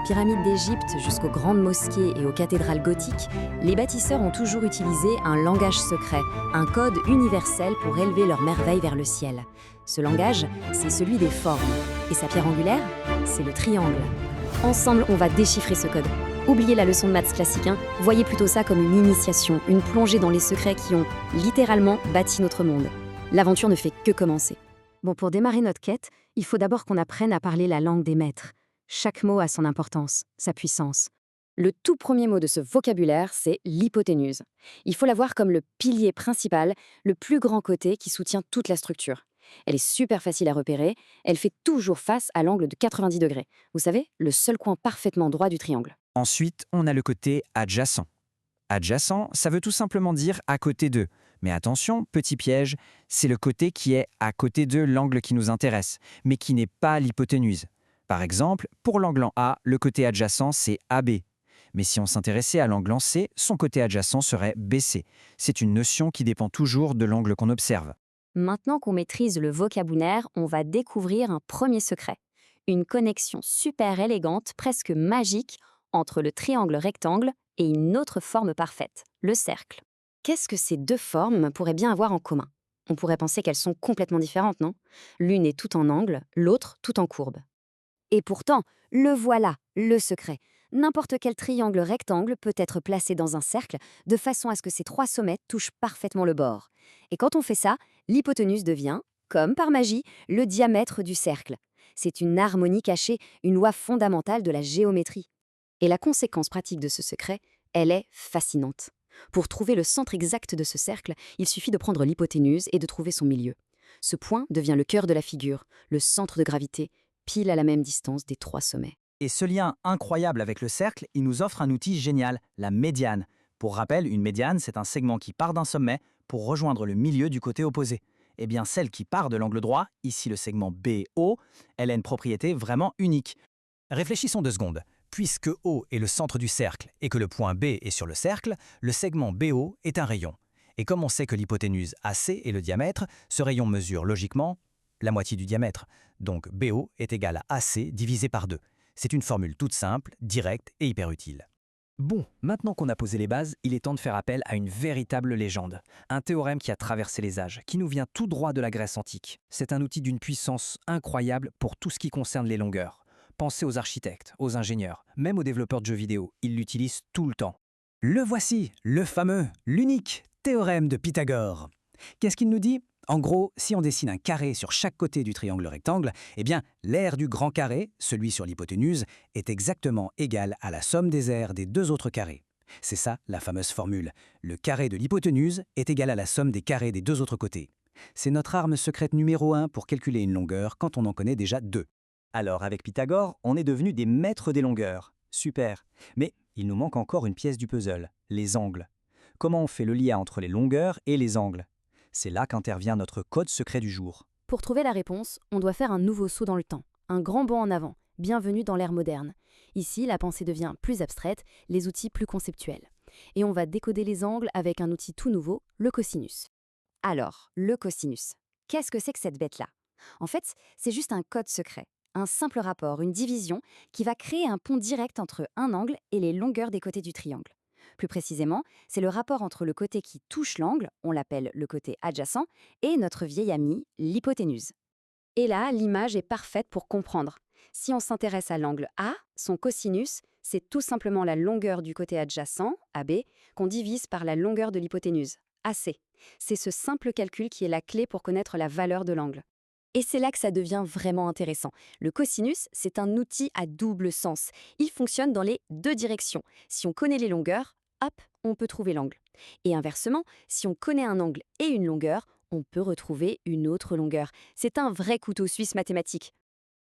pyramides d'Égypte jusqu'aux grandes mosquées et aux cathédrales gothiques, les bâtisseurs ont toujours utilisé un langage secret, un code universel pour élever leurs merveilles vers le ciel. Ce langage, c'est celui des formes. Et sa pierre angulaire, c'est le triangle. Ensemble, on va déchiffrer ce code. Oubliez la leçon de maths classique, voyez plutôt ça comme une initiation, une plongée dans les secrets qui ont littéralement bâti notre monde. L'aventure ne fait que commencer. Bon, pour démarrer notre quête, il faut d'abord qu'on apprenne à parler la langue des maîtres. Chaque mot a son importance, sa puissance. Le tout premier mot de ce vocabulaire, c'est l'hypoténuse. Il faut la voir comme le pilier principal, le plus grand côté qui soutient toute la structure. Elle est super facile à repérer, elle fait toujours face à l'angle de 90 degrés. Vous savez, le seul coin parfaitement droit du triangle. Ensuite, on a le côté adjacent. Adjacent, ça veut tout simplement dire à côté d'eux. Mais attention, petit piège, c'est le côté qui est à côté de l'angle qui nous intéresse, mais qui n'est pas l'hypoténuse. Par exemple, pour l'angle en A, le côté adjacent, c'est AB. Mais si on s'intéressait à l'angle en C, son côté adjacent serait BC. C'est une notion qui dépend toujours de l'angle qu'on observe. Maintenant qu'on maîtrise le vocabulaire, on va découvrir un premier secret. Une connexion super élégante, presque magique, entre le triangle rectangle et une autre forme parfaite, le cercle. Qu'est-ce que ces deux formes pourraient bien avoir en commun? On pourrait penser qu'elles sont complètement différentes, non? L'une est tout en angle, l'autre tout en courbe. Et pourtant, le voilà, le secret. N'importe quel triangle rectangle peut être placé dans un cercle de façon à ce que ses trois sommets touchent parfaitement le bord. Et quand on fait ça, l'hypoténuse devient, comme par magie, le diamètre du cercle. C'est une harmonie cachée, une loi fondamentale de la géométrie. Et la conséquence pratique de ce secret, elle est fascinante. Pour trouver le centre exact de ce cercle, il suffit de prendre l'hypoténuse et de trouver son milieu. Ce point devient le cœur de la figure, le centre de gravité, pile à la même distance des trois sommets. Et ce lien incroyable avec le cercle, il nous offre un outil génial, la médiane. Pour rappel, une médiane, c'est un segment qui part d'un sommet pour rejoindre le milieu du côté opposé. Eh bien, celle qui part de l'angle droit, ici le segment BO, elle a une propriété vraiment unique. Réfléchissons 2 secondes. Puisque O est le centre du cercle et que le point B est sur le cercle, le segment BO est un rayon. Et comme on sait que l'hypoténuse AC est le diamètre, ce rayon mesure logiquement la moitié du diamètre. Donc BO est égal à AC divisé par 2. C'est une formule toute simple, directe et hyper utile. Bon, maintenant qu'on a posé les bases, il est temps de faire appel à une véritable légende. Un théorème qui a traversé les âges, qui nous vient tout droit de la Grèce antique. C'est un outil d'une puissance incroyable pour tout ce qui concerne les longueurs. Pensez aux architectes, aux ingénieurs, même aux développeurs de jeux vidéo, ils l'utilisent tout le temps. Le voici, le fameux, l'unique théorème de Pythagore. Qu'est-ce qu'il nous dit? En gros, si on dessine un carré sur chaque côté du triangle rectangle, eh bien, l'aire du grand carré, celui sur l'hypoténuse, est exactement égal à la somme des aires des deux autres carrés. C'est ça la fameuse formule. Le carré de l'hypoténuse est égal à la somme des carrés des deux autres côtés. C'est notre arme secrète numéro 1 pour calculer une longueur quand on en connaît déjà 2. Alors, avec Pythagore, on est devenus des maîtres des longueurs. Super. Mais il nous manque encore une pièce du puzzle, les angles. Comment on fait le lien entre les longueurs et les angles? C'est là qu'intervient notre code secret du jour. Pour trouver la réponse, on doit faire un nouveau saut dans le temps, un grand bond en avant, bienvenue dans l'ère moderne. Ici, la pensée devient plus abstraite, les outils plus conceptuels. Et on va décoder les angles avec un outil tout nouveau, le cosinus. Alors, le cosinus, qu'est-ce que c'est que cette bête-là? En fait, c'est juste un code secret, un simple rapport, une division, qui va créer un pont direct entre un angle et les longueurs des côtés du triangle. Plus précisément, c'est le rapport entre le côté qui touche l'angle, on l'appelle le côté adjacent, et notre vieil ami, l'hypoténuse. Et là, l'image est parfaite pour comprendre. Si on s'intéresse à l'angle A, son cosinus, c'est tout simplement la longueur du côté adjacent, AB, qu'on divise par la longueur de l'hypoténuse, AC. C'est ce simple calcul qui est la clé pour connaître la valeur de l'angle. Et c'est là que ça devient vraiment intéressant. Le cosinus, c'est un outil à double sens. Il fonctionne dans les deux directions. Si on connaît les longueurs, hop, on peut trouver l'angle. Et inversement, si on connaît un angle et une longueur, on peut retrouver une autre longueur. C'est un vrai couteau suisse mathématique.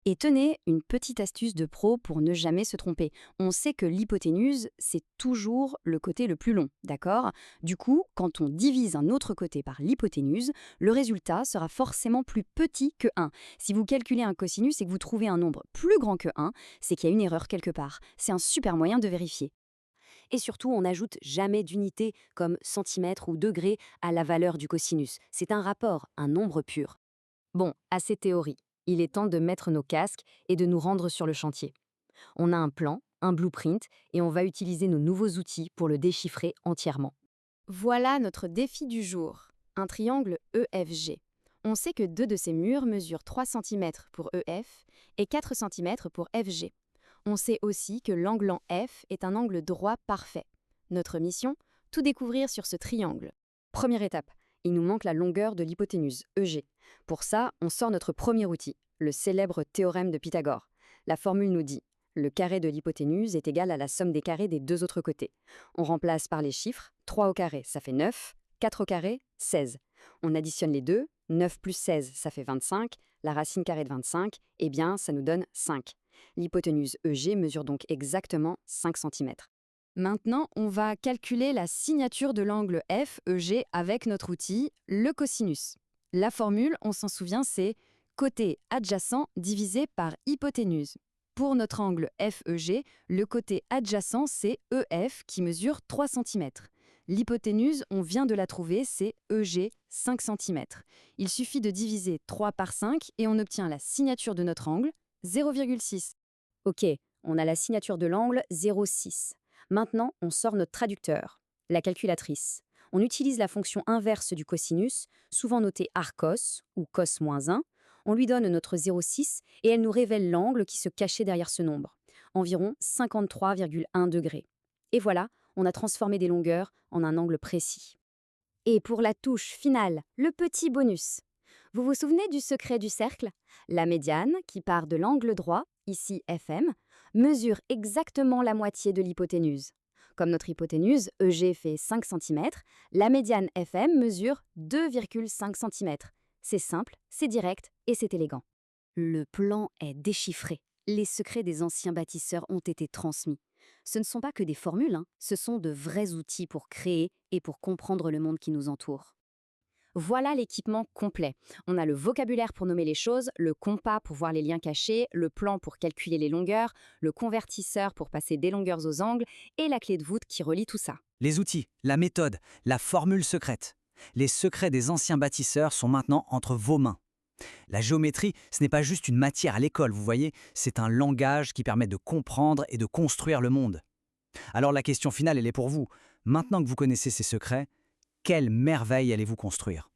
Et tenez, une petite astuce de pro pour ne jamais se tromper. On sait que l'hypoténuse, c'est toujours le côté le plus long, d'accord? Du coup, quand on divise un autre côté par l'hypoténuse, le résultat sera forcément plus petit que 1. Si vous calculez un cosinus et que vous trouvez un nombre plus grand que 1, c'est qu'il y a une erreur quelque part. C'est un super moyen de vérifier. Et surtout, on n'ajoute jamais d'unité comme centimètre ou degré à la valeur du cosinus. C'est un rapport, un nombre pur. Bon, assez théorie. Il est temps de mettre nos casques et de nous rendre sur le chantier. On a un plan, un blueprint, et on va utiliser nos nouveaux outils pour le déchiffrer entièrement. Voilà notre défi du jour, un triangle EFG. On sait que deux de ces murs mesurent 3 cm pour EF et 4 cm pour FG. On sait aussi que l'angle en F est un angle droit parfait. Notre mission, tout découvrir sur ce triangle. Première étape, il nous manque la longueur de l'hypoténuse, EG. Pour ça, on sort notre premier outil, le célèbre théorème de Pythagore. La formule nous dit « le carré de l'hypoténuse est égal à la somme des carrés des deux autres côtés ». On remplace par les chiffres, 3 au carré, ça fait 9, 4 au carré, 16. On additionne les deux, 9 plus 16, ça fait 25, la racine carrée de 25, eh bien, ça nous donne 5. L'hypoténuse EG mesure donc exactement 5 cm. Maintenant, on va calculer la signature de l'angle FEG avec notre outil, le cosinus. La formule, on s'en souvient, c'est côté adjacent divisé par hypoténuse. Pour notre angle FEG, le côté adjacent, c'est EF qui mesure 3 cm. L'hypoténuse, on vient de la trouver, c'est EG, 5 cm. Il suffit de diviser 3 par 5 et on obtient la signature de notre angle, 0,6. Ok, on a la signature de l'angle 0,6. Maintenant, on sort notre traducteur, la calculatrice. On utilise la fonction inverse du cosinus, souvent notée arcos ou cos-1. On lui donne notre 0,6 et elle nous révèle l'angle qui se cachait derrière ce nombre, environ 53,1 degrés. Et voilà, on a transformé des longueurs en un angle précis. Et pour la touche finale, le petit bonus. Vous vous souvenez du secret du cercle? La médiane, qui part de l'angle droit, ici FM, mesure exactement la moitié de l'hypoténuse. Comme notre hypoténuse, EG fait 5 cm, la médiane FM mesure 2,5 cm. C'est simple, c'est direct et c'est élégant. Le plan est déchiffré. Les secrets des anciens bâtisseurs ont été transmis. Ce ne sont pas que des formules, ce sont de vrais outils pour créer et pour comprendre le monde qui nous entoure. Voilà l'équipement complet. On a le vocabulaire pour nommer les choses, le compas pour voir les liens cachés, le plan pour calculer les longueurs, le convertisseur pour passer des longueurs aux angles et la clé de voûte qui relie tout ça. Les outils, la méthode, la formule secrète. Les secrets des anciens bâtisseurs sont maintenant entre vos mains. La géométrie, ce n'est pas juste une matière à l'école, vous voyez, c'est un langage qui permet de comprendre et de construire le monde. Alors la question finale, elle est pour vous. Maintenant que vous connaissez ces secrets, quelle merveille allez-vous construire ?